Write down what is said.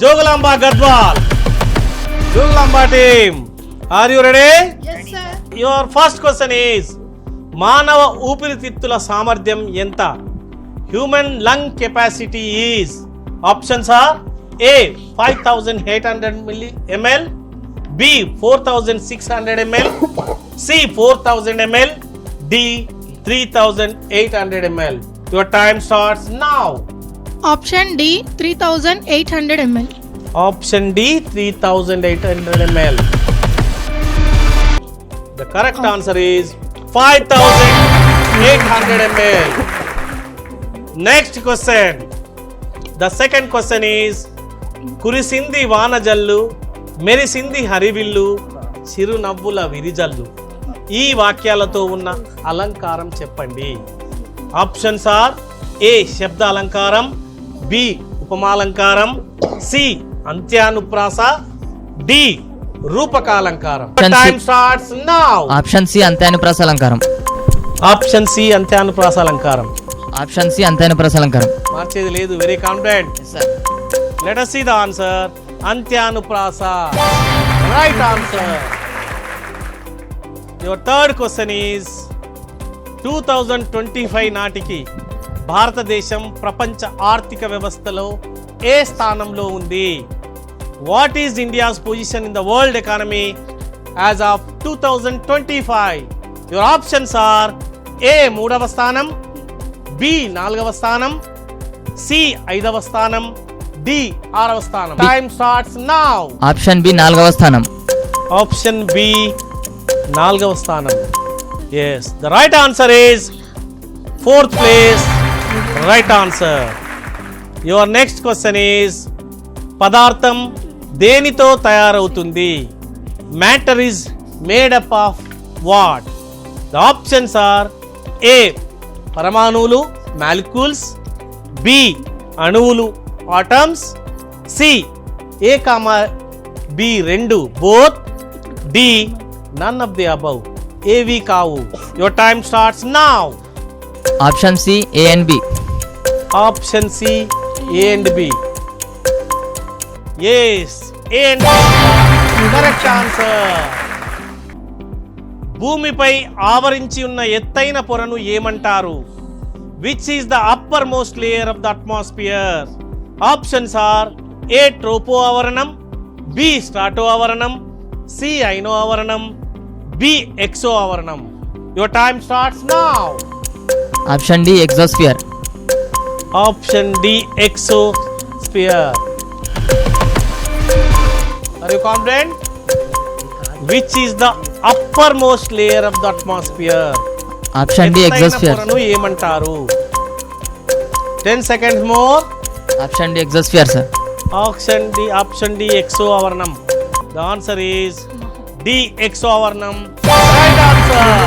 Jogalamba Gadwal. Jogalamba team, are you ready? Yes, sir. Your first question is మానవ ఊపిరితిత్తుల సామర్థ్యం ఎంత? Human lung capacity is. Options are A 5800 ml, B 4600 ml, C 4000 ml, D 3800 ml. Your time starts now. Option D 3800 ml. Option D 3800 ml. The correct answer is 5800 ml. Next question. The second question is కురిసింది వానజల్లు మెరిసింది హరివిల్లు చిరునవ్వుల విరిజల్లు. ఈ వాక్యాలతో ఉన్న అలంకారం చెప్పండి. Options are A శబ్ద అలంకారం, B ఉపమాలంకారం, సి అంత్యానుప్రాస, డి రూపకాలంకారం. Time starts now. Option C అంత్యానుప్రాస అలంకారం. ఆప్షన్ సి అంత్యానుప్రాస అలంకారం. ఆప్షన్ సి అంత్యానుప్రాస అలంకారం. మార్చేది లేదు. Very confident. Let us see the answer. Antyanuprasa. Right answer. Your third question is 2025 నాటికి భారతదేశం ప్రపంచ ఆర్థిక వ్యవస్థలో ఏ స్థానంలో ఉంది? What is India's position in the world economy as of 2025? Your options are A 3వ స్థానం, B 4వ స్థానం, C 5వ స్థానం, D 6వ స్థానం. Time starts now. Option B 4వ స్థానం. ఆప్షన్ బి 4వ స్థానం. Yes, the right answer is 4th place. Right answer. Your next question is పదార్థం దేనితో తయారవుతుంది? Matter is made up of what? The options are A పరమాణువులు మాలిక్యూల్స్, B అణువులు atoms, C A comma B రెండు both, D none of the above ఏవి కావు. Your time starts now. Option C A and B. Option C A and B. yes A and B correct answer. భూమిపై ఆవరించి ఉన్న ఎత్తైన పొరను ఏమంటారు? Which is the uppermost layer of the atmosphere? Options are A tropo ఆవరణం, B strato ఆవరణం, C iono ఆవరణం, B exo ఆవరణం. Your time starts now. Option D exosphere. Option D exosphere. Are you confident? Which is the uppermost layer of the atmosphere? Option D exosphere. ఏమంటారు? 10 seconds more. Option D exosphere sir. Option D exo ఆవరణం. The answer is D exo ఆవరణం. Right answer.